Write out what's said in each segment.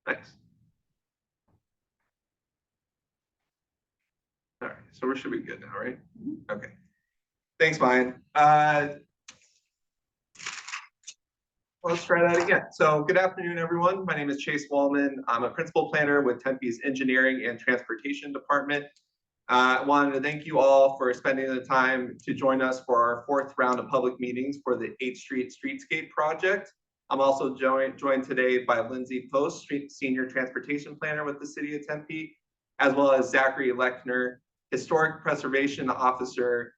Nice. All right, so we should be good now, right? Okay. Thanks, Maya. Let's try that again. So good afternoon, everyone. My name is Chase Wallman. I'm a principal planner with Tempe's Engineering and Transportation Department. I wanted to thank you all for spending the time to join us for our fourth round of public meetings for the 8th Street Streetscape project. I'm also joined today by Lindsay Post, Senior Transportation Planner with the City of Tempe, as well as Zachary Lechner, Historic Preservation Officer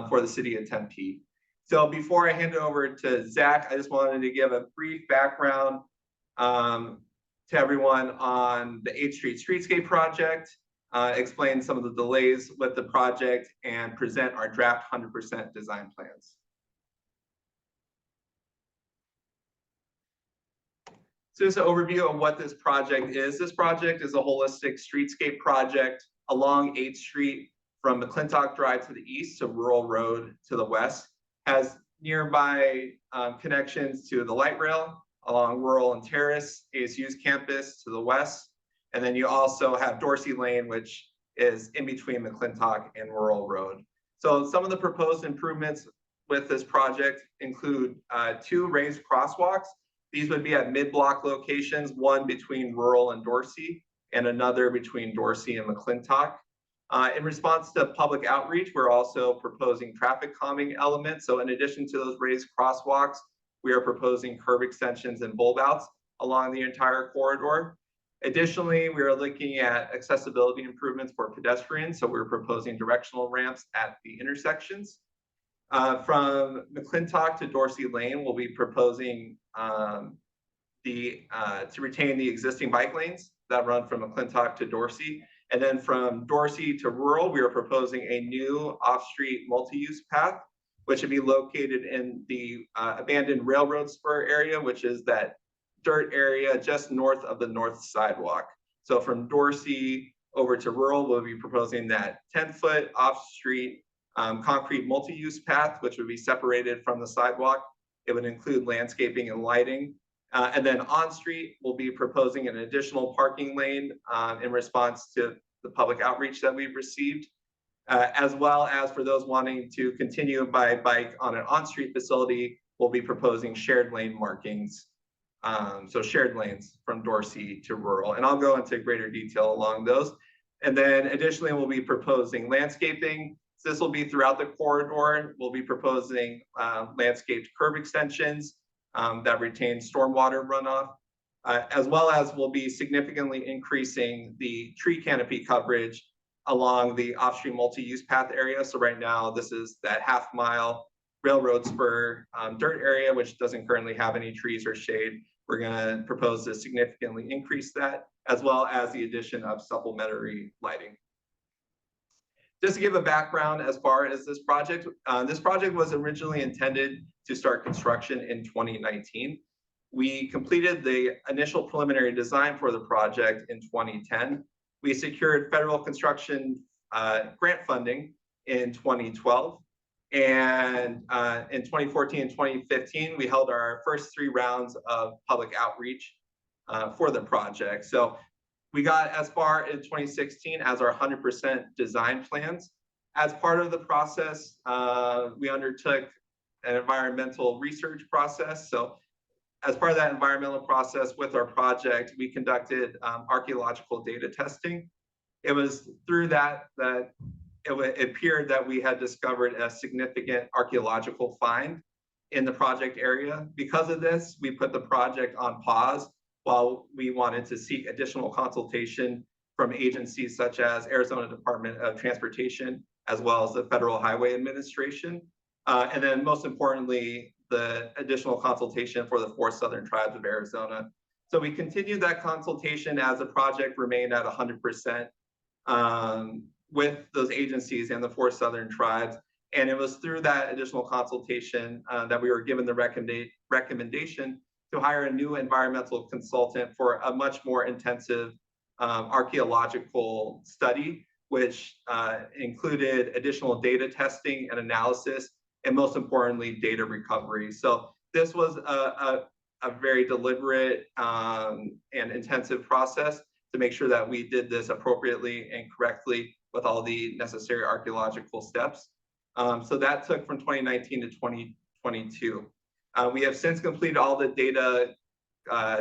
for the City of Tempe. So before I hand it over to Zach, I just wanted to give a brief background to everyone on the 8th Street Streetscape project, explain some of the delays with the project, and present our draft 100% design plans. So just an overview of what this project is. This project is a holistic streetscape project along 8th Street from McClintock Drive to the east to Rural Road to the west. Has nearby connections to the light rail along Rural and Terrace, ASU's campus to the west. And then you also have Dorsey Lane, which is in between McClintock and Rural Road. So some of the proposed improvements with this project include 2 raised crosswalks. These would be at mid-block locations, one between Rural and Dorsey, and another between Dorsey and McClintock. In response to public outreach, we're also proposing traffic calming elements. So in addition to those raised crosswalks, we are proposing curb extensions and bulb outs along the entire corridor. Additionally, we are looking at accessibility improvements for pedestrians. So we're proposing directional ramps at the intersections. From McClintock to Dorsey Lane, we'll be proposing to retain the existing bike lanes that run from McClintock to Dorsey. And then from Dorsey to Rural, we are proposing a new off-street multi-use path, which would be located in the abandoned railroad spur area, which is that dirt area just north of the north sidewalk. So from Dorsey over to Rural, we'll be proposing that 10-foot off-street concrete multi-use path, which would be separated from the sidewalk. It would include landscaping and lighting. And then on street, we'll be proposing an additional parking lane in response to the public outreach that we've received, as well as for those wanting to continue by bike on an on-street facility, we'll be proposing shared lane markings. So shared lanes from Dorsey to Rural, and I'll go into greater detail along those. And then additionally, we'll be proposing landscaping. So this will be throughout the corridor. We'll be proposing landscaped curb extensions that retain stormwater runoff, as well as we'll be significantly increasing the tree canopy coverage along the off-street multi-use path area. So right now, this is that half-mile railroad spur dirt area, which doesn't currently have any trees or shade. We're gonna propose to significantly increase that, as well as the addition of supplementary lighting. Just to give a background as far as this project was originally intended to start construction in 2019. We completed the initial preliminary design for the project in 2010. We secured federal construction grant funding in 2012. And in 2014 and 2015, we held our first 3 rounds of public outreach for the project. So we got as far in 2016 as our 100% design plans. As part of the process, we undertook an environmental research process. So as part of that environmental process with our project, we conducted archaeological data testing. It was through that it appeared that we had discovered a significant archaeological find in the project area. Because of this, we put the project on pause while we wanted to seek additional consultation from agencies such as Arizona Department of Transportation, as well as the Federal Highway Administration. And then most importantly, the additional consultation for the 4 Southern Tribes of Arizona. So we continued that consultation as the project remained at 100% with those agencies and the 4 Southern Tribes. And it was through that additional consultation that we were given the recommendation to hire a new environmental consultant for a much more intensive archaeological study, which included additional data testing and analysis, and most importantly, data recovery. So this was a very deliberate and intensive process to make sure that we did this appropriately and correctly with all the necessary archaeological steps. So that took from 2019 to 2022. We have since completed all the data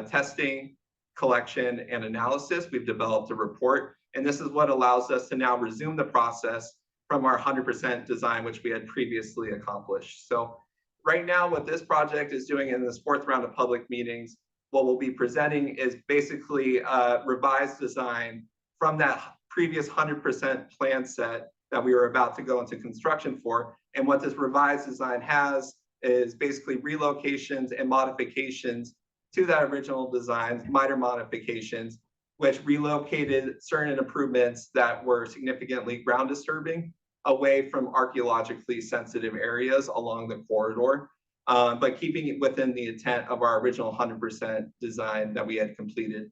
testing, collection, and analysis. We've developed a report, and this is what allows us to now resume the process from our 100% design, which we had previously accomplished. So right now, what this project is doing in this fourth round of public meetings, what we'll be presenting is basically a revised design from that previous 100% plan set that we were about to go into construction for. And what this revised design has is basically relocations and modifications to that original design, minor modifications, which relocated certain improvements that were significantly ground disturbing away from archaeologically sensitive areas along the corridor, but keeping it within the intent of our original 100% design that we had completed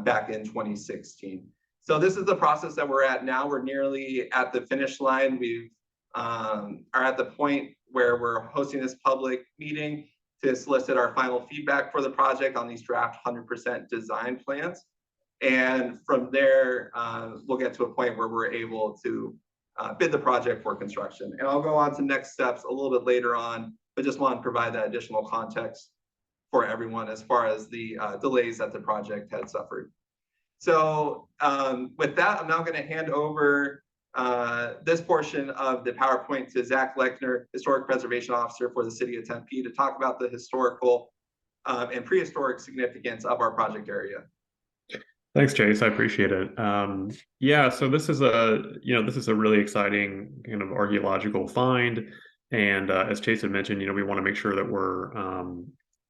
back in 2016. So this is the process that we're at now. We're nearly at the finish line. We are at the point where we're hosting this public meeting to solicit our final feedback for the project on these draft 100% design plans. And from there, we'll get to a point where we're able to bid the project for construction. And I'll go on to next steps a little bit later on, but just want to provide that additional context for everyone as far as the delays that the project had suffered. So with that, I'm now going to hand over this portion of the PowerPoint to Zach Lechner, Historic Preservation Officer for the City of Tempe, to talk about the historical and prehistoric significance of our project area. Thanks, Chase. I appreciate it. Yeah, so this is a really exciting kind of archaeological find, and as Chase had mentioned, we want to make sure that we're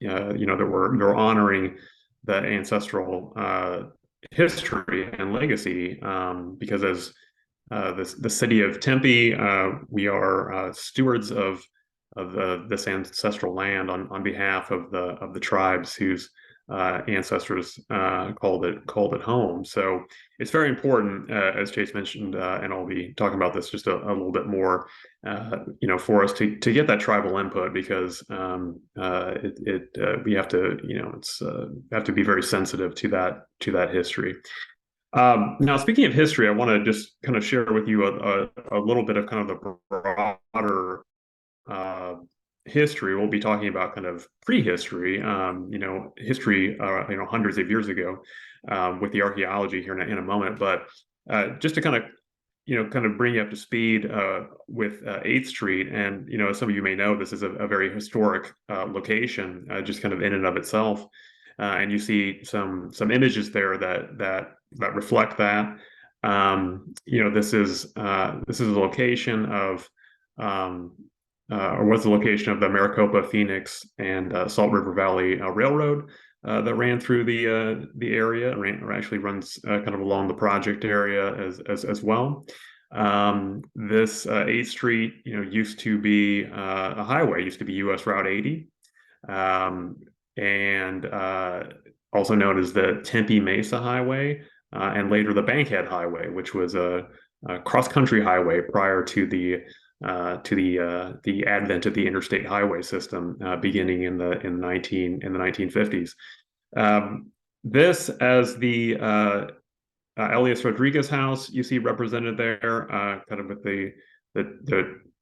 we're honoring the ancestral history and legacy, because as the city of Tempe, we are stewards of this ancestral land on behalf of the tribes whose ancestors called it home. So it's very important, as Chase mentioned, and I'll be talking about this just a little bit more, for us to get that tribal input, because we have to have to be very sensitive to that history. Now, speaking of history, I want to just kind of share with you a little bit of kind of the broader history. We'll be talking about kind of prehistory, history, hundreds of years ago, with the archaeology here in a moment. But just to kind of bring you up to speed with 8th Street, and as some of you may know, this is a very historic location, just kind of in and of itself. And you see some images there that reflect that. This is a location of or was the location of the Maricopa, Phoenix, and Salt River Valley Railroad that ran through the area, or actually runs kind of along the project area as well. This 8th Street, used to be a highway, used to be US Route 80, and also known as the Tempe Mesa Highway, and later the Bankhead Highway, which was a cross-country highway prior to the advent of the interstate highway system, beginning in the 1950s. This, as the Elias Rodriguez house, you see represented there, kind of with the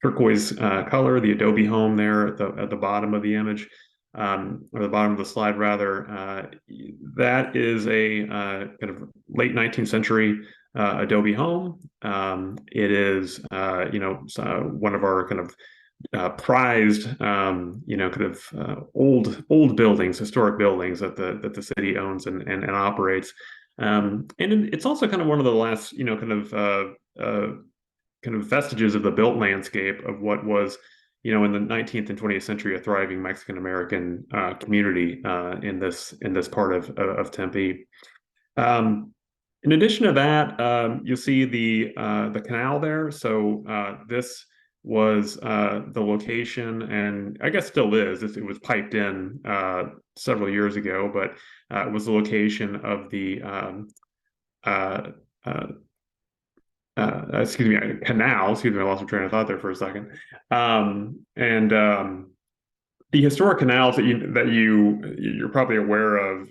turquoise color, the adobe home there at the bottom of the image, or the bottom of the slide rather. That is a kind of late 19th century adobe home. It is one of our kind of prized old buildings, historic buildings that the city owns and operates. And it's also kind of one of the last kind of vestiges of the built landscape of what was in the 19th and 20th century a thriving Mexican American community in this part of Tempe. In addition to that, you'll see the canal there. So this was the location, and I guess still is. It was piped in several years ago, but it was the location of the canal. Excuse me, I lost my train of thought there for a second. the historic canals that you're probably aware of,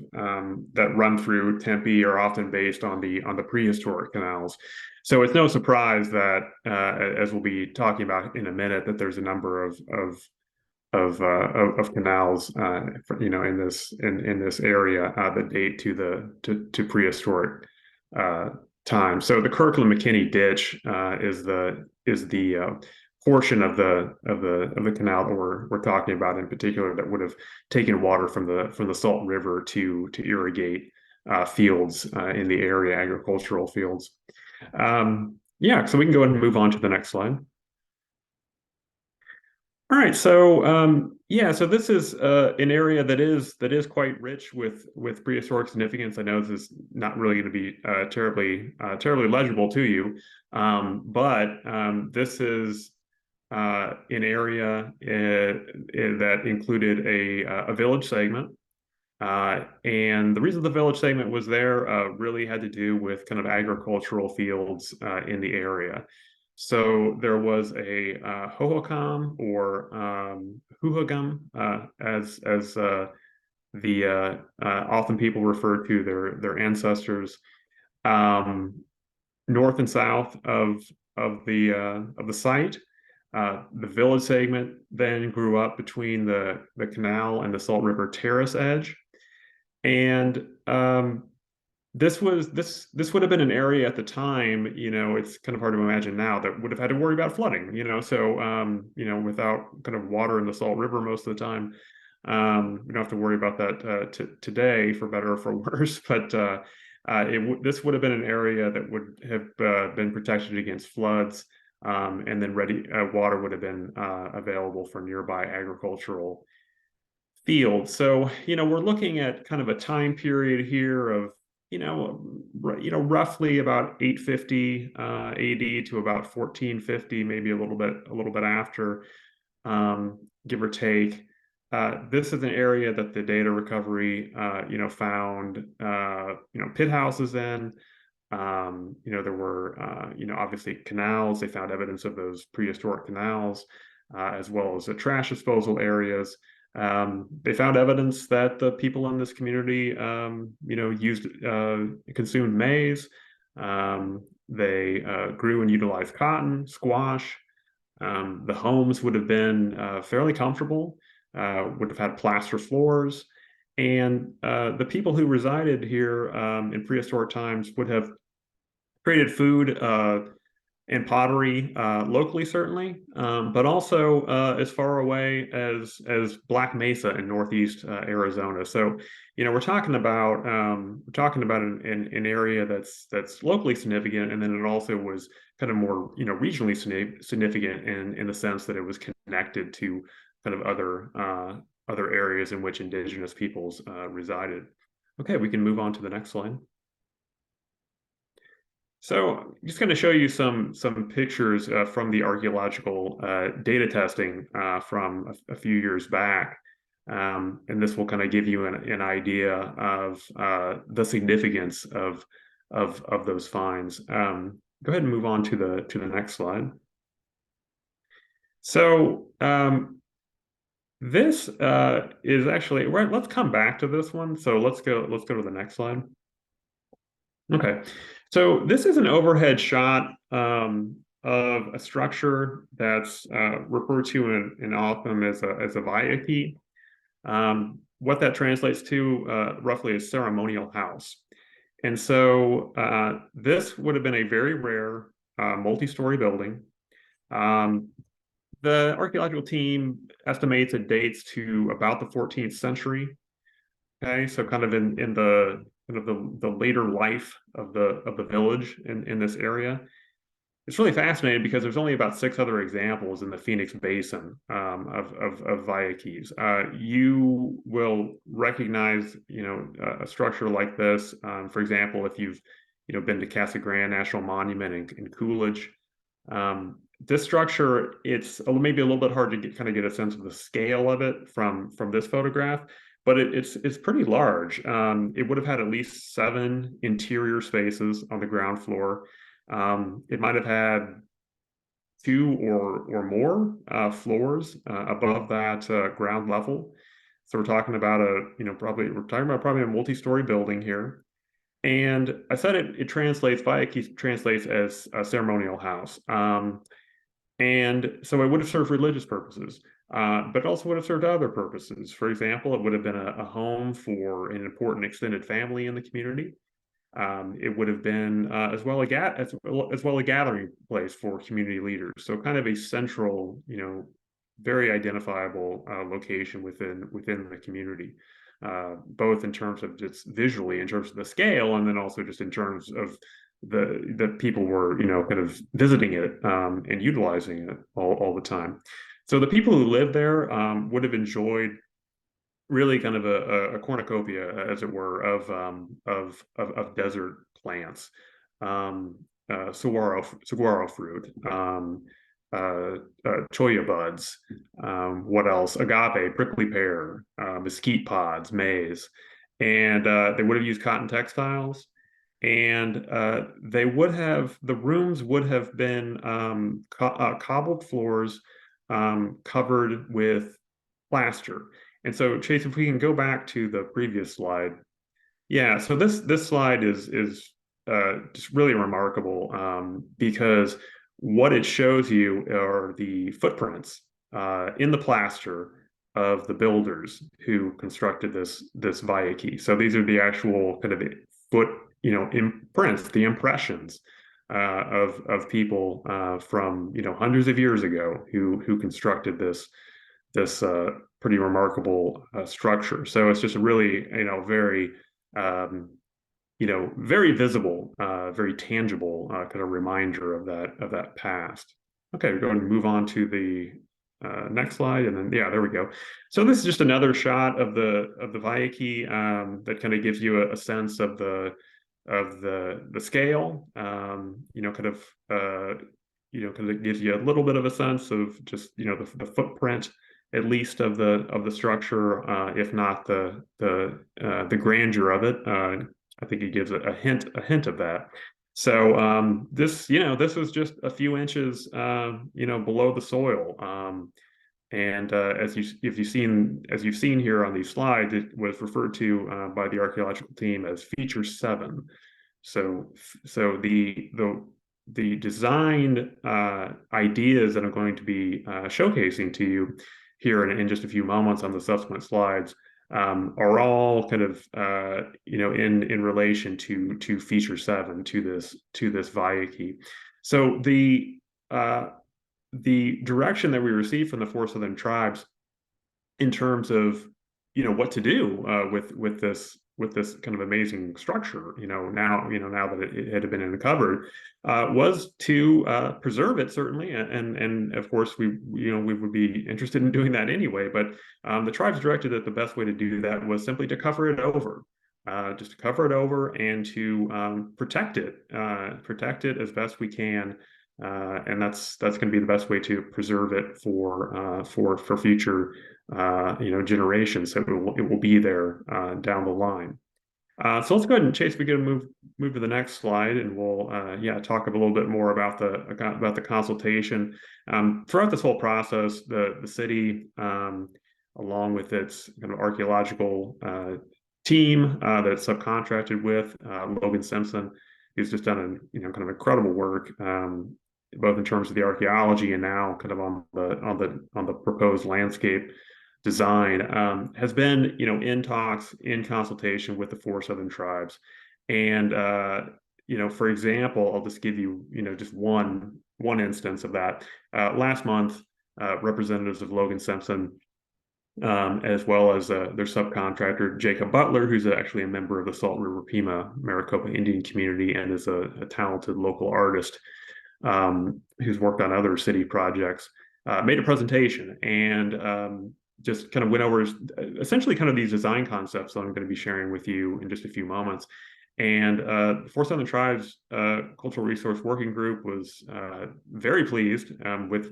that run through Tempe are often based on the prehistoric canals. So it's no surprise that, as we'll be talking about in a minute, that there's a number of canals, in this area, that date to prehistoric time. So the Kirkland McKinney Ditch is the portion of the canal that we're talking about in particular, that would have taken water from the Salt River to irrigate fields in the area, agricultural fields. Yeah, so we can go ahead and move on to the next slide. All right, so yeah, so this is an area that is quite rich with prehistoric significance. I know this is not really going to be terribly legible to you, but this is an area that included a village segment. And the reason the village segment was there really had to do with kind of agricultural fields in the area. So there was a hohokam, or huhagam, as the often people refer to their ancestors, north and south of the site. The village segment then grew up between the canal and the Salt River terrace edge. And this would have been an area at the time, it's kind of hard to imagine now, that would have had to worry about flooding, so without kind of water in the Salt River most of the time, we don't have to worry about that today, for better or for worse. But this would have been an area that would have been protected against floods, and then water would have been available for nearby agricultural fields. So we're looking at kind of a time period here of roughly about 850 AD to about 1450, maybe a little bit after, give or take. This is an area that the data recovery found pit houses in. There were obviously canals. They found evidence of those prehistoric canals, as well as the trash disposal areas. They found evidence that the people in this community, consumed maize. They grew and utilized cotton, squash. The homes would have been fairly comfortable, would have had plaster floors. And the people who resided here in prehistoric times would have created food and pottery locally, certainly, but also as far away as Black Mesa in northeast Arizona. So, we're talking about an area that's locally significant, and then it also was kind of more regionally significant in the sense that it was connected to kind of other areas in which indigenous peoples resided. Okay, we can move on to the next slide. So I'm just going to show you some pictures from the archaeological data testing from a few years back. And this will kind of give you an idea of the significance of those finds. Go ahead and move on to the next slide. So this is actually, let's come back to this one. So let's go to the next slide. Okay, so this is an overhead shot of a structure that's referred to in Otham as a viaquis. What that translates to roughly is ceremonial house. And so this would have been a very rare multi-story building. The archaeological team estimates it dates to about the 14th century. Okay, so kind of in the later life of the village in this area. It's really fascinating because there's only about 6 other examples in the Phoenix Basin of viaquis. You will recognize a structure like this. For example, if you've been to Casa Grande National Monument in Coolidge. This structure, it's maybe a little bit hard to get a sense of the scale of it from this photograph, but it's pretty large. It would have had at least 7 interior spaces on the ground floor. It might have had two or more floors above that ground level. So we're talking about probably a multi-story building here. And I said it translates, Vaiki translates as a ceremonial house. And so it would have served religious purposes, but it also would have served other purposes. For example, it would have been a home for an important extended family in the community. It would have been as well a gathering place for community leaders. So kind of a central, very identifiable location within the community, both in terms of just visually, in terms of the scale, and then also just in terms of the people were kind of visiting it and utilizing it all the time. So the people who lived there would have enjoyed really kind of a cornucopia, as it were, of desert plants, saguaro fruit, cholla buds, what else? Agave, prickly pear, mesquite pods, maize, and they would have used cotton textiles, and the rooms would have been cobbled floors covered with plaster. And so, Chase, if we can go back to the previous slide. Yeah, so this slide is just really remarkable because what it shows you are the footprints in the plaster of the builders who constructed this Vaiki. So these are the actual kind of foot, imprints, the impressions of people from hundreds of years ago who constructed this pretty remarkable structure. So it's just a really very very visible, very tangible kind of reminder of that past. Okay, we're going to move on to the next slide, and then there we go. So this is just another shot of the Vaiki that kind of gives you a sense of the scale. Kind of gives you a little bit of a sense of just the footprint, at least of the structure, if not the grandeur of it. I think it gives a hint of that. So this was just a few inches below the soil. And as you've seen here on these slides, it was referred to by the archaeological team as Feature 7. So the design ideas that I'm going to be showcasing to you here in just a few moments on the subsequent slides are all kind of in relation to Feature 7, to this Vaiki. So the direction that we received from the four southern tribes in terms of what to do with this kind of amazing structure, now that it had been uncovered, was to preserve it, certainly, and of course we would be interested in doing that anyway. But the tribes directed that the best way to do that was simply to cover it over, just to cover it over and to protect it as best we can. And that's going to be the best way to preserve it for future generations. So it will be there down the line. So let's go ahead and Chase. We're going to move to the next slide, and we'll talk a little bit more about the consultation. Throughout this whole process, the city, along with its kind of archaeological team that it's subcontracted with, Logan Simpson, who's just done kind of incredible work, both in terms of the archaeology and now kind of on the proposed landscape design, has been in talks, in consultation with the four southern tribes. And for example, I'll just give you just one instance of that. Last month, representatives of Logan Simpson, as well as their subcontractor Jacob Butler, who's actually a member of the Salt River Pima Maricopa Indian community and is a talented local artist who's worked on other city projects, made a presentation and just kind of went over essentially kind of these design concepts that I'm going to be sharing with you in just a few moments. And the Four Southern Tribes Cultural Resource Working Group was very pleased with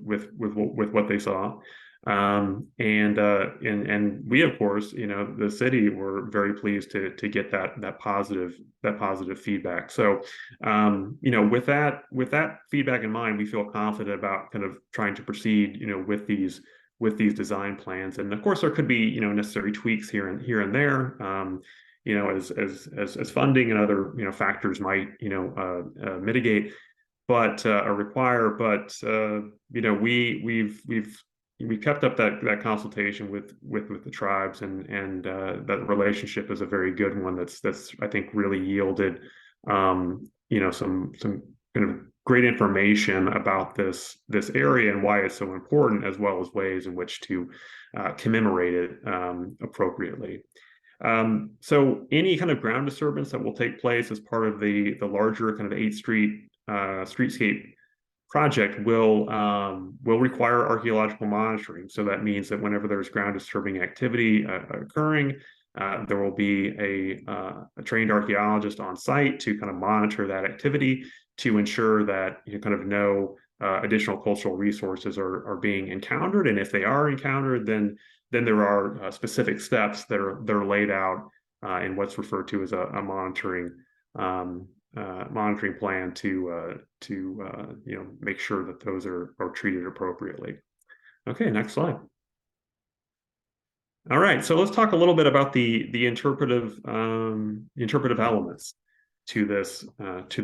what they saw. And we, of course, the city were very pleased to get that positive feedback. So, with that feedback in mind, we feel confident about kind of trying to proceed, with these design plans. And of course, there could be, necessary tweaks here and there, as funding and other, factors might, mitigate, but or require. But we've kept up that consultation with the tribes, and that relationship is a very good one. That's I think really yielded some kind of great information about this area and why it's so important, as well as ways in which to commemorate it appropriately. So any kind of ground disturbance that will take place as part of the larger kind of 8th Street streetscape project will require archaeological monitoring. So that means that whenever there's ground disturbing activity occurring, there will be a trained archaeologist on site to kind of monitor that activity, to ensure that kind of no additional cultural resources are being encountered. And if they are encountered, then there are specific steps that are laid out in what's referred to as a monitoring plan to make sure that those are treated appropriately. Okay, next slide. All right, so let's talk a little bit about the interpretive elements to this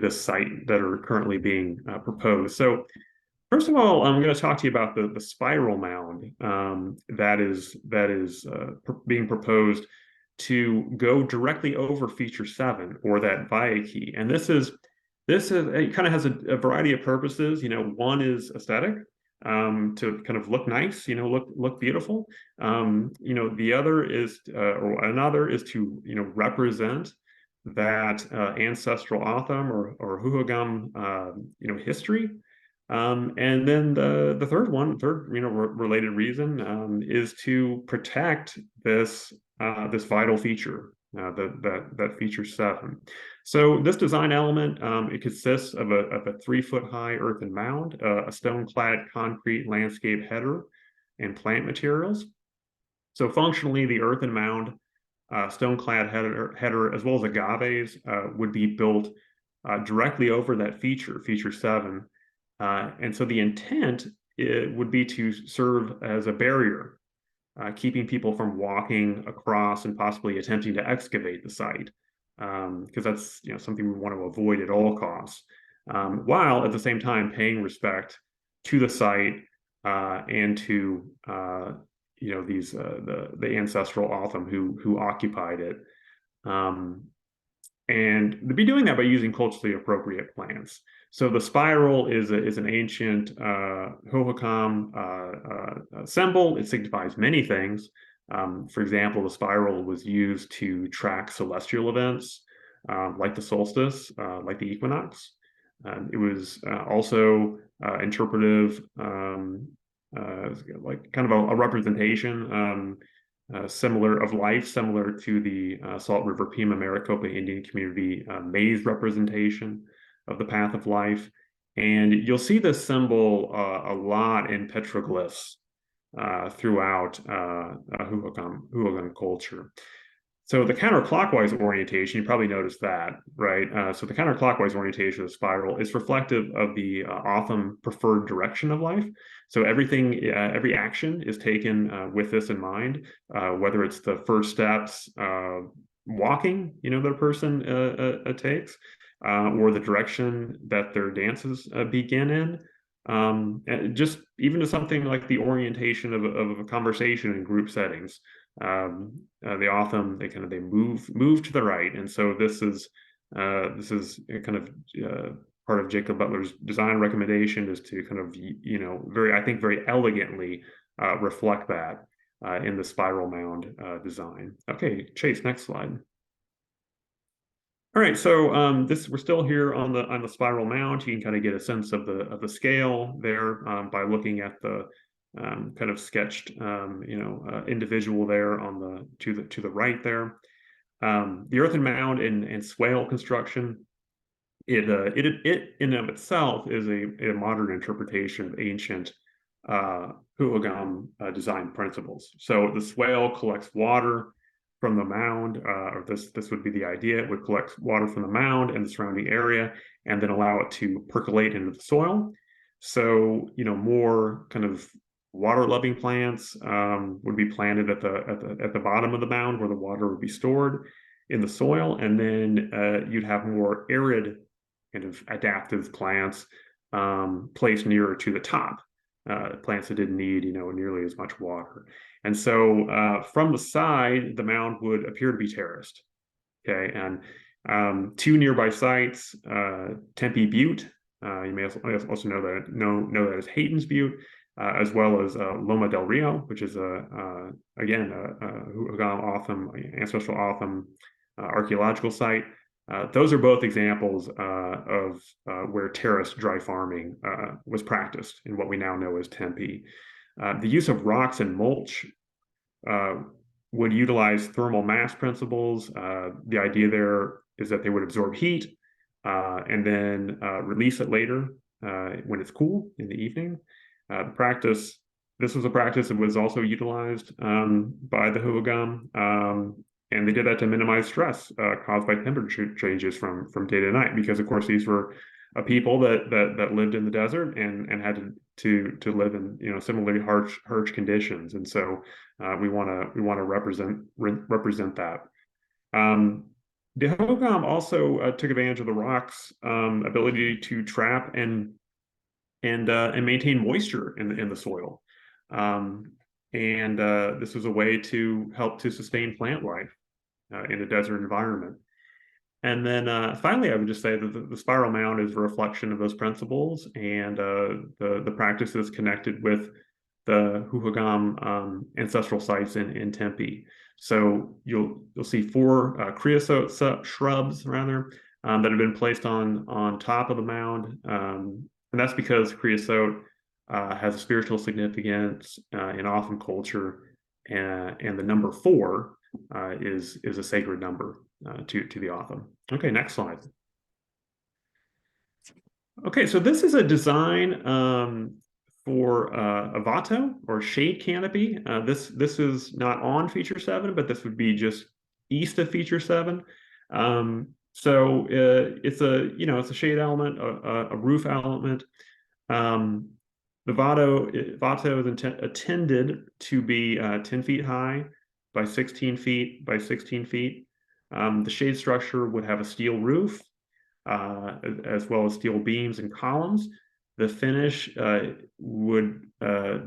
site that are currently being proposed. So first of all, I'm going to talk to you about the spiral mound that is being proposed to go directly over feature 7, or that via key. And this it kind of has a variety of purposes. One is aesthetic, to kind of look nice, look beautiful. The other is, or another is to, represent that ancestral Otham or Huhagam, history. And then the third related reason is to protect this vital feature, that feature 7. So this design element, it consists of a 3-foot high earthen mound, a stone-clad concrete landscape header, and plant materials. So functionally, the earthen mound, stone-clad header, as well as agaves, would be built directly over that feature 7. And so the intent would be to serve as a barrier, keeping people from walking across and possibly attempting to excavate the site, because that's something we want to avoid at all costs, while at the same time paying respect to the site and to the ancestral Otham who occupied it. And they'll be doing that by using culturally appropriate plants. So the spiral is an ancient Hohokam symbol. It signifies many things. For example, the spiral was used to track celestial events, like the solstice, like the equinox. It was also interpretive, like kind of a representation similar to the Salt River Pima Maricopa Indian community maze representation of the path of life. And you'll see this symbol a lot in petroglyphs throughout Huagan culture. So the counterclockwise orientation, you probably noticed that, right? So the counterclockwise orientation of the spiral is reflective of the Otham preferred direction of life. So every action is taken with this in mind, whether it's the first steps, walking, that a person takes, or the direction that their dances begin in. Just even to something like the orientation of a conversation in group settings. The Otham, they move to the right, and so this is kind of part of Jacob Butler's design recommendation, is to kind of very elegantly reflect that in the spiral mound design. Okay, Chase, next slide. All right, so we're still here on the spiral mound. You can kind of get a sense of the scale there by looking at the kind of sketched individual there to the right there. The earthen mound and swale construction, it in and of itself is a modern interpretation of ancient Huagam design principles. So the swale collects water from the mound, or this would be the idea. It would collect water from the mound and the surrounding area, and then allow it to percolate into the soil. So more kind of water-loving plants would be planted at the bottom of the mound where the water would be stored in the soil, and then you'd have more arid kind of adaptive plants placed nearer to the top, plants that didn't need nearly as much water. And so from the side, the mound would appear to be terraced. Okay, and two nearby sites, Tempe Butte, you may also know that as Hayden's Butte, as well as Loma del Rio, which is again a Huagam Otham, ancestral Otham archaeological site. Those are both examples of where terraced dry farming was practiced in what we now know as Tempe. The use of rocks and mulch would utilize thermal mass principles. The idea there is that they would absorb heat and then release it later when it's cool in the evening. This was a practice that was also utilized by the Huagam, and they did that to minimize stress caused by temperature changes from day to night, because of course these were a people that lived in the desert and had to live in similarly harsh conditions, and so we want to represent that. The Huagam also took advantage of the rock's ability to trap and maintain moisture in the soil, and this was a way to help to sustain plant life in a desert environment. And then finally, I would just say that the spiral mound is a reflection of those principles and the practices connected with the Huagam ancestral sites in Tempe. So you'll see four creosote shrubs rather that have been placed on top of the mound, and that's because creosote has a spiritual significance in Otham culture, and the number 4 is a sacred number to the Otham. Okay, next slide. Okay, so this is a design for a Vato or shade canopy. This is not on feature 7, but this would be just east of feature 7. So it's a shade element, a roof element. The Vato is intended to be 10 feet high by 16 feet by 16 feet. The shade structure would have a steel roof, as well as steel beams and columns. The finish would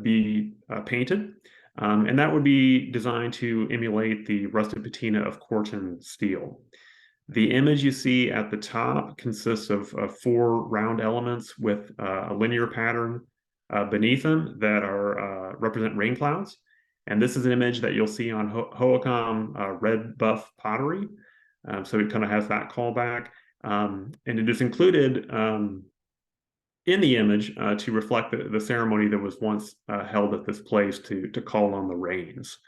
be painted, and that would be designed to emulate the rusted patina of Corten steel. The image you see at the top consists of 4 round elements with a linear pattern beneath them that represent rain clouds. And this is an image that you'll see on Hohokam red buff pottery. So it kind of has that callback. And it is included in the image to reflect the ceremony that was once held at this place to call on the rains.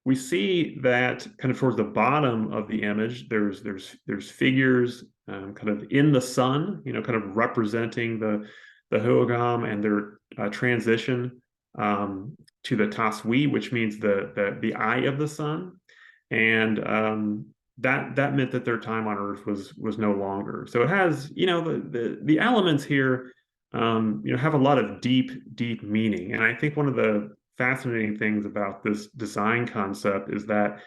We see that kind of towards the bottom of the image, there's figures kind of in the sun, kind of representing the Huagam and their transition to the Taswi, which means the eye of the sun, and that meant that their time on Earth was no longer. So it has the elements here have a lot of deep meaning, and I think one of the fascinating things about this design concept is that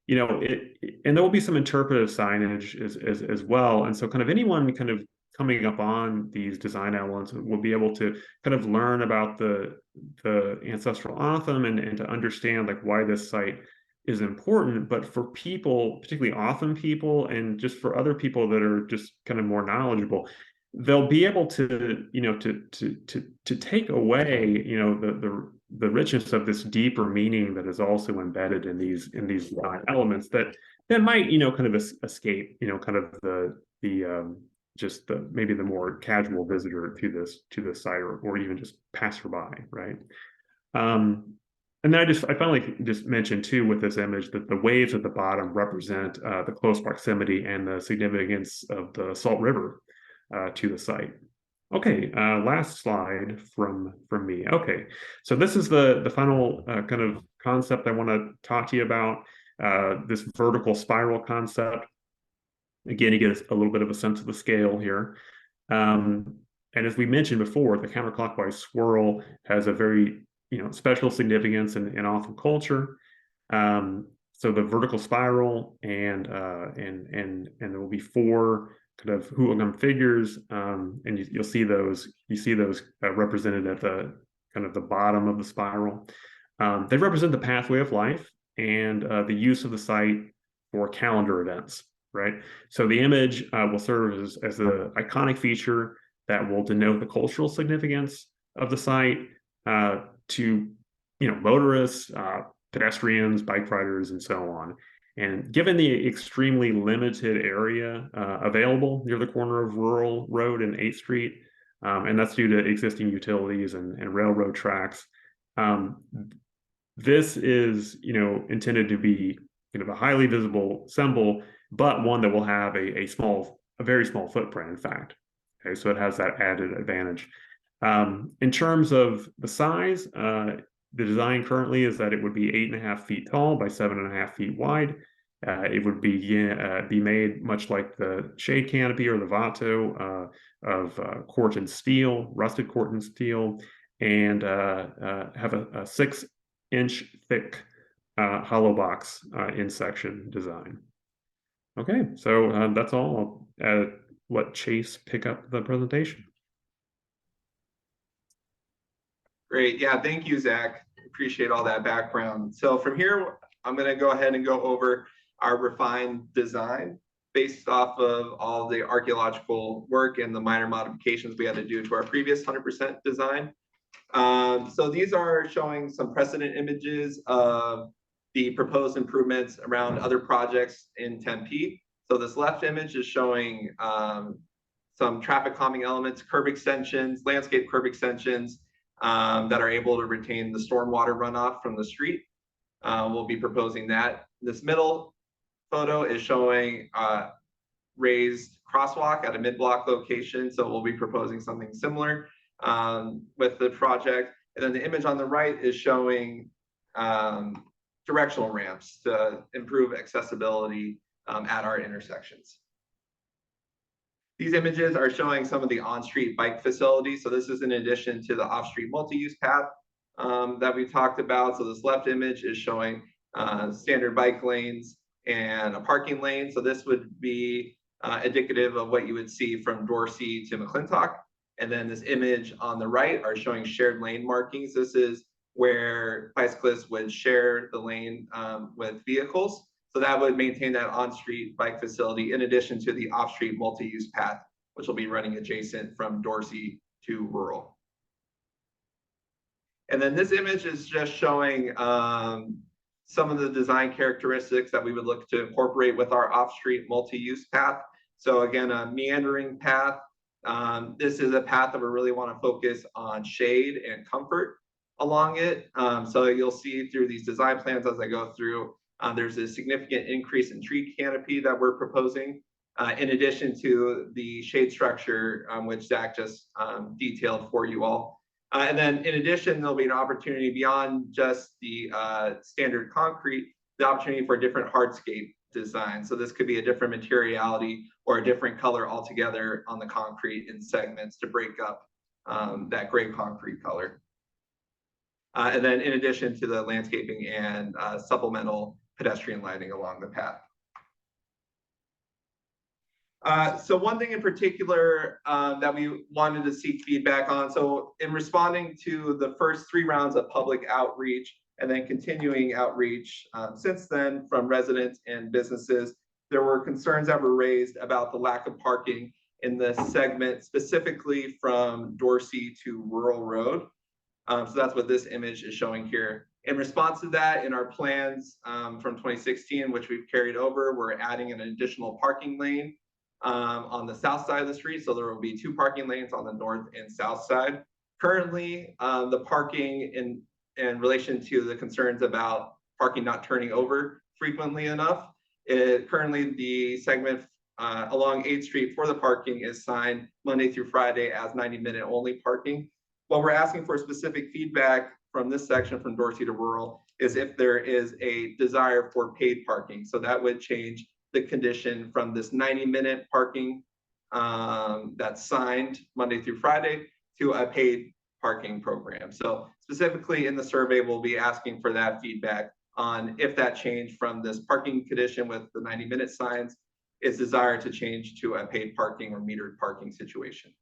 and there will be some interpretive signage as well, and so kind of anyone kind of coming up on these design elements will be able to kind of learn about the ancestral Otham and to understand like why this site is important. But for people, particularly Otham people, and just for other people that are just kind of more knowledgeable, they'll be able to to take away the richness of this deeper meaning that is also embedded in these elements that might kind of escape kind of the maybe the more casual visitor to this site, or even just passerby, right? And then I finally just mentioned too with this image that the waves at the bottom represent the close proximity and the significance of the Salt River to the site. Okay, last slide from me. Okay, so this is the final kind of concept I want to talk to you about. This vertical spiral concept. Again, you get a little bit of a sense of the scale here. And as we mentioned before, the counterclockwise swirl has a very special significance in Autham culture. So the vertical spiral and there will be four kind of hulagun figures, and you'll see those. You see those represented at the kind of the bottom of the spiral. They represent the pathway of life and the use of the site for calendar events, right? So the image will serve as an iconic feature that will denote the cultural significance of the site to motorists, pedestrians, bike riders, and so on. And given the extremely limited area available near the corner of Rural Road and 8th Street, and that's due to existing utilities and railroad tracks, this is intended to be kind of a highly visible symbol, but one that will have a very small footprint, in fact. Okay, so it has that added advantage. In terms of the size, the design currently is that it would be 8.5 feet tall by 7.5 feet wide. It would be made much like the shade canopy or the Vato of Corten steel, rusted Corten steel, and have a 6-inch thick hollow box in section design. Okay, so that's all. I'll let Chase pick up the presentation. Great. Yeah, thank you, Zach. Appreciate all that background. So from here, I'm going to go ahead and go over our refined design based off of all the archaeological work and the minor modifications we had to do to our previous 100% design. So these are showing some precedent images of the proposed improvements around other projects in Tempe. So this left image is showing some traffic calming elements, curb extensions, landscape curb extensions, that are able to retain the stormwater runoff from the street. We'll be proposing that. This middle photo is showing raised crosswalk at a mid-block location. So we'll be proposing something similar with the project. And then the image on the right is showing directional ramps to improve accessibility at our intersections. These images are showing some of the on-street bike facilities. So this is in addition to the off-street multi-use path that we talked about. So this left image is showing standard bike lanes and a parking lane. So this would be indicative of what you would see from Dorsey to McClintock. And then this image on the right are showing shared lane markings. This is where bicyclists would share the lane with vehicles. So that would maintain that on-street bike facility in addition to the off-street multi-use path, which will be running adjacent from Dorsey to Rural. And then this image is just showing some of the design characteristics that we would look to incorporate with our off-street multi-use path. So again, a meandering path. This is a path that we really want to focus on shade and comfort along it. So you'll see through these design plans as I go through, there's a significant increase in tree canopy that we're proposing, in addition to the shade structure, which Zach just detailed for you all. And then in addition, there'll be an opportunity beyond just the standard concrete, the opportunity for a different hardscape design. So this could be a different materiality or a different color altogether on the concrete in segments to break up that gray concrete color. And then in addition to the landscaping and supplemental pedestrian lighting along the path. So one thing in particular that we wanted to seek feedback on, so in responding to the first 3 rounds of public outreach and then continuing outreach since then from residents and businesses, there were concerns that were raised about the lack of parking in this segment, specifically from Dorsey to Rural Road. So that's what this image is showing here. In response to that, in our plans from 2016, which we've carried over, we're adding an additional parking lane on the south side of the street. So there will be 2 parking lanes on the north and south side. Currently, the parking in relation to the concerns about parking not turning over frequently enough, currently the segment along 8th Street for the parking is signed Monday through Friday as 90-minute only parking. What we're asking for specific feedback from this section from Dorsey to Rural is if there is a desire for paid parking. So that would change the condition from this 90-minute parking that's signed Monday through Friday to a paid parking program. So specifically in the survey, we'll be asking for that feedback on if that change from this parking condition with the 90-minute signs is desired to change to a paid parking or metered parking situation.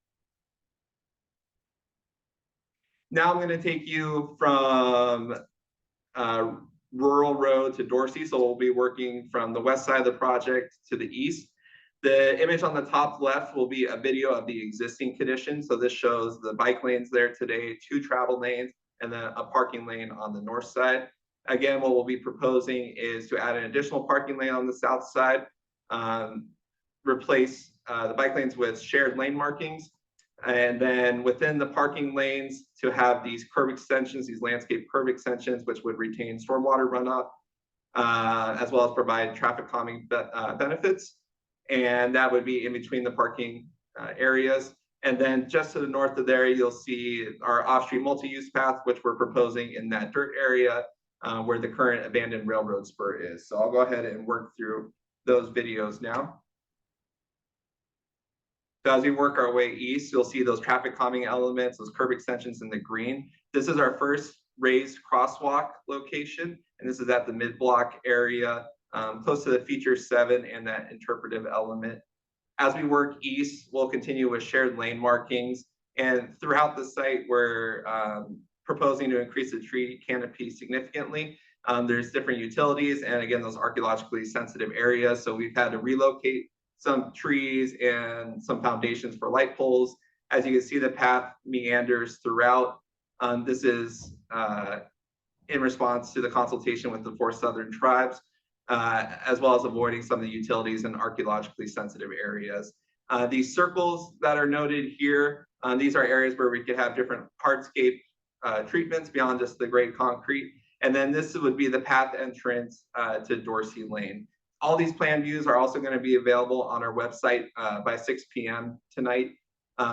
Now I'm going to take you from Rural Road to Dorsey. So we'll be working from the west side of the project to the east. The image on the top left will be a video of the existing condition. So this shows the bike lanes there today, 2 travel lanes, and then a parking lane on the north side. Again, what we'll be proposing is to add an additional parking lane on the south side, replace the bike lanes with shared lane markings, and then within the parking lanes to have these curb extensions, these landscape curb extensions, which would retain stormwater runoff, as well as provide traffic calming benefits. And that would be in between the parking areas. And then just to the north of there, you'll see our off-street multi-use path, which we're proposing in that dirt area where the current abandoned railroad spur is. So I'll go ahead and work through those videos now. So as we work our way east, you'll see those traffic calming elements, those curb extensions in the green. This is our first raised crosswalk location, and this is at the mid-block area, close to the feature 7 and that interpretive element. As we work east, we'll continue with shared lane markings, and throughout the site, we're proposing to increase the tree canopy significantly. There's different utilities, and again, those archaeologically sensitive areas. So we've had to relocate some trees and some foundations for light poles. As you can see, the path meanders throughout. This is in response to the consultation with the 4 Southern tribes, as well as avoiding some of the utilities and archaeologically sensitive areas. These circles that are noted here, these are areas where we could have different hardscape treatments beyond just the gray concrete. And then this would be the path entrance to Dorsey Lane. All these plan views are also going to be available on our website by 6 p.m. tonight.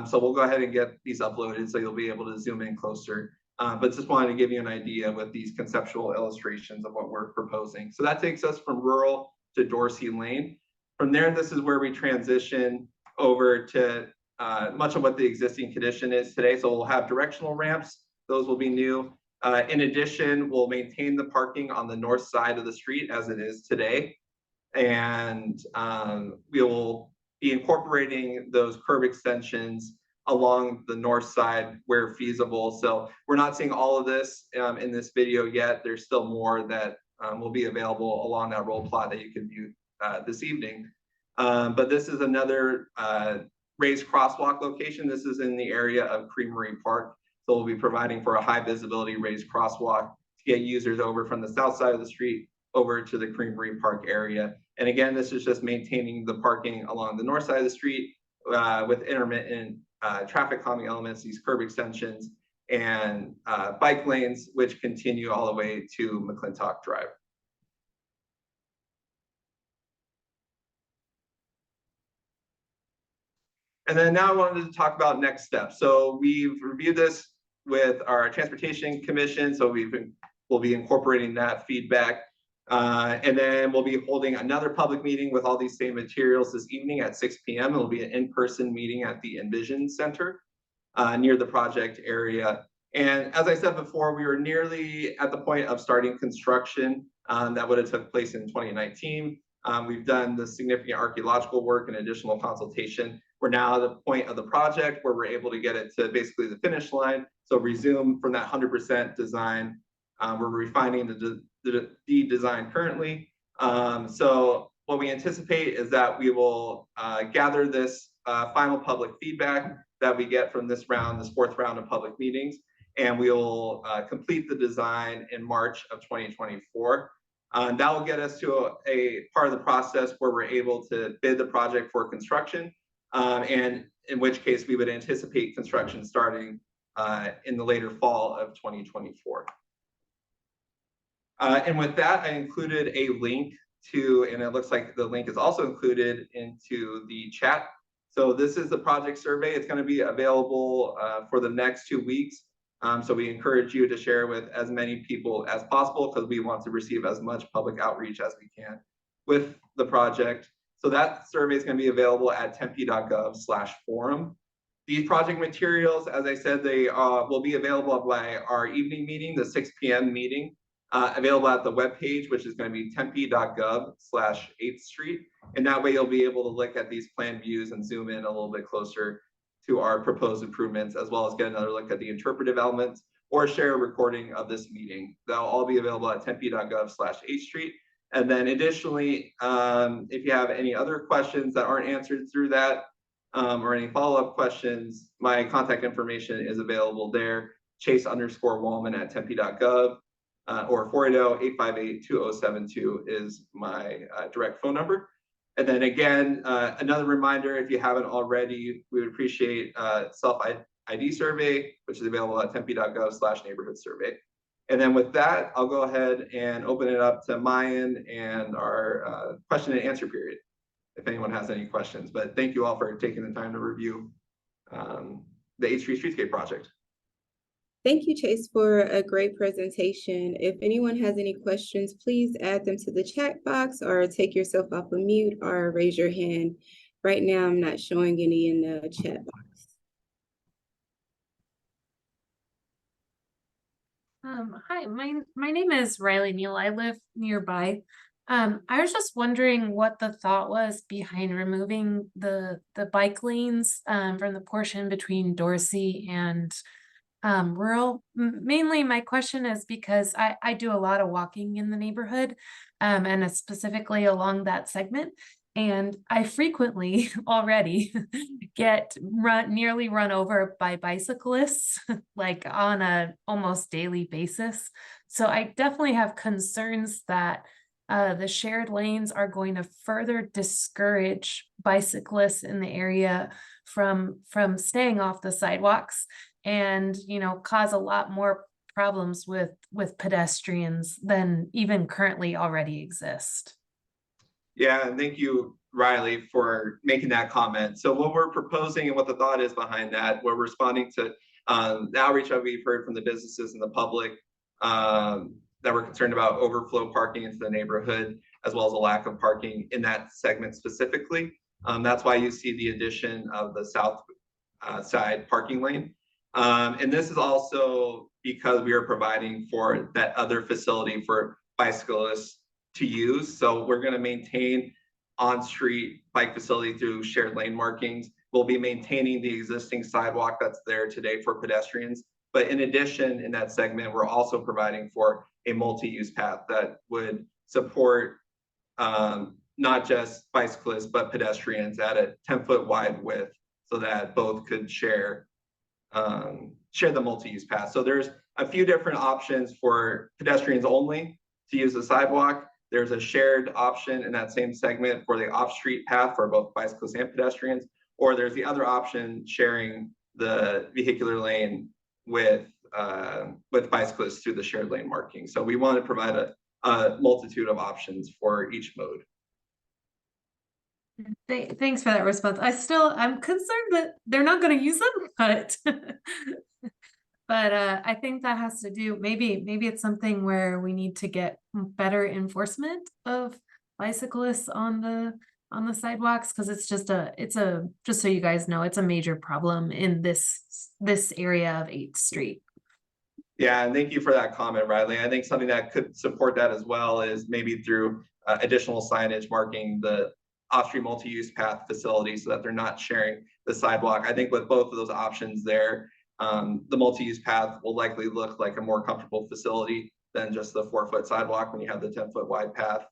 So we'll go ahead and get these uploaded so you'll be able to zoom in closer. But just wanted to give you an idea with these conceptual illustrations of what we're proposing. So that takes us from Rural to Dorsey Lane. From there, this is where we transition over to much of what the existing condition is today. So we'll have directional ramps. Those will be new. In addition, we'll maintain the parking on the north side of the street as it is today. And we will be incorporating those curb extensions along the north side where feasible. So we're not seeing all of this in this video yet. There's still more that will be available along that roll plot that you can view this evening. But this is another raised crosswalk location. This is in the area of Creamery Park. So we'll be providing for a high visibility raised crosswalk to get users over from the south side of the street over to the Creamery Park area. And again, this is just maintaining the parking along the north side of the street with intermittent traffic calming elements, these curb extensions, and bike lanes, which continue all the way to McClintock Drive. And then now I wanted to talk about next steps. So we've reviewed this with our Transportation Commission, so we'll be incorporating that feedback. And then we'll be holding another public meeting with all these same materials this evening at 6 p.m. It'll be an in-person meeting at the Envision Center near the project area. And as I said before, we were nearly at the point of starting construction that would have took place in 2019. We've done the significant archaeological work and additional consultation. We're now at the point of the project where we're able to get it to basically the finish line. So resume from that 100% design. We're refining the design currently. So what we anticipate is that we will gather this final public feedback that we get from this round, this 4th round of public meetings, and we will complete the design in March of 2024. That will get us to a part of the process where we're able to bid the project for construction, and in which case we would anticipate construction starting in the later fall of 2024. And with that, I included a link to, and it looks like the link is also included into the chat. So this is the project survey. It's going to be available for the next 2 weeks. So we encourage you to share with as many people as possible because we want to receive as much public outreach as we can with the project. So that survey is going to be available at tempe.gov/forum. These project materials, as I said, they will be available by our evening meeting, the 6 p.m. meeting, available at the webpage, which is going to be tempe.gov/8th Street. And that way you'll be able to look at these plan views and zoom in a little bit closer to our proposed improvements, as well as get another look at the interpretive elements or share a recording of this meeting. They'll all be available at tempe.gov/8th Street. And then additionally, if you have any other questions that aren't answered through that, or any follow-up questions, my contact information is available there, chase_wallman@tempe.gov, or 480-858-2072 is my direct phone number. And then again, another reminder, if you haven't already, we would appreciate self-ID survey, which is available at tempe.gov/neighborhood survey. And then with that, I'll go ahead and open it up to Mayan and our question and answer period, if anyone has any questions. But thank you all for taking the time to review the 8th Street Streetscape project. Thank you, Chase, for a great presentation. If anyone has any questions, please add them to the chat box or take yourself off of mute or raise your hand. Right now, I'm not showing any in the chat box. Hi, my name is Riley Neal. I live nearby. I was just wondering what the thought was behind removing the bike lanes from the portion between Dorsey and rural. Mainly my question is because I do a lot of walking in the neighborhood and specifically along that segment. And I frequently already get nearly run over by bicyclists, like on a almost daily basis. So I definitely have concerns that the shared lanes are going to further discourage bicyclists in the area from staying off the sidewalks and, you know, cause a lot more problems with pedestrians than even currently already exist. Yeah, and thank you, Riley, for making that comment. So what we're proposing and what the thought is behind that, we're responding to the outreach that we've heard from the businesses and the public that we're concerned about overflow parking into the neighborhood, as well as a lack of parking in that segment specifically. That's why you see the addition of the south side parking lane. And this is also because we are providing for that other facility for bicyclists to use. So we're going to maintain on-street bike facility through shared lane markings. We'll be maintaining the existing sidewalk that's there today for pedestrians. But in addition, in that segment, we're also providing for a multi-use path that would support not just bicyclists, but pedestrians at a 10-foot wide width so that both could share the multi-use path. So there's a few different options for pedestrians only to use the sidewalk. There's a shared option in that same segment for the off-street path for both bicyclists and pedestrians, or there's the other option sharing the vehicular lane with bicyclists through the shared lane marking. So we want to provide a multitude of options for each mode. Thanks for that response. I'm concerned that they're not going to use them, but I think that has to do, maybe it's something where we need to get better enforcement of bicyclists on the sidewalks, because it's just so you guys know, it's a major problem in this area of 8th Street. Yeah, and thank you for that comment, Riley. I think something that could support that as well is maybe through additional signage marking the off-street multi-use path facility so that they're not sharing the sidewalk. I think with both of those options there, the multi-use path will likely look like a more comfortable facility than just the 4-foot sidewalk when you have the 10-foot wide path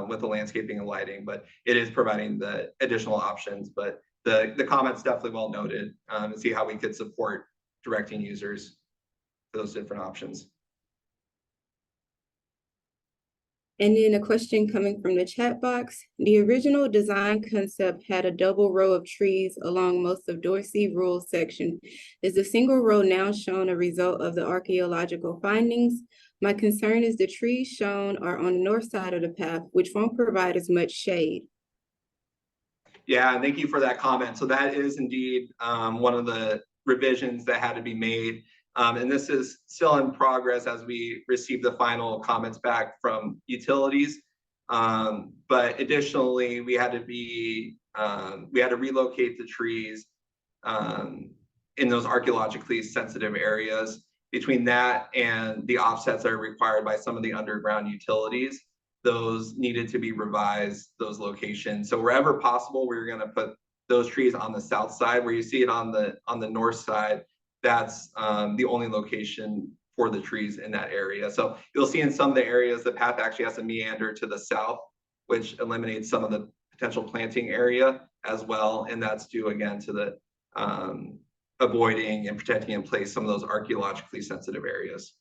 with the landscaping and lighting, but it is providing the additional options. But the comment's definitely well noted, and see how we could support directing users to those different options. And then a question coming from the chat box. The original design concept had a double row of trees along most of Dorsey rural section. Is the single row now shown a result of the archaeological findings? My concern is the trees shown are on the north side of the path, which won't provide as much shade. Yeah, thank you for that comment. So that is indeed one of the revisions that had to be made. And this is still in progress as we receive the final comments back from utilities. But additionally, we had to relocate the trees in those archaeologically sensitive areas. Between that and the offsets that are required by some of the underground utilities, those needed to be revised, those locations. So wherever possible, we were going to put those trees on the south side. Where you see it on the north side, that's the only location for the trees in that area. So you'll see in some of the areas, the path actually has to meander to the south, which eliminates some of the potential planting area as well. And that's due again to the avoiding and protecting in place some of those archaeologically sensitive areas.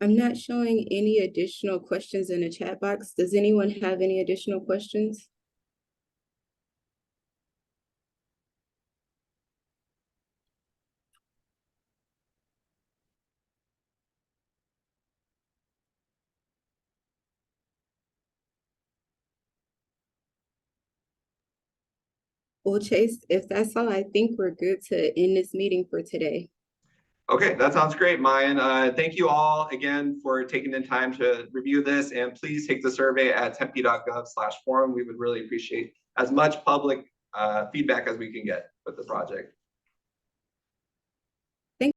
I'm not showing any additional questions in the chat box. Does anyone have any additional questions? Well, Chase, if that's all, I think we're good to end this meeting for today. Okay, that sounds great, Mayan. Thank you all again for taking the time to review this, and please take the survey at tempe.gov/forum. We would really appreciate as much public feedback as we can get with the project.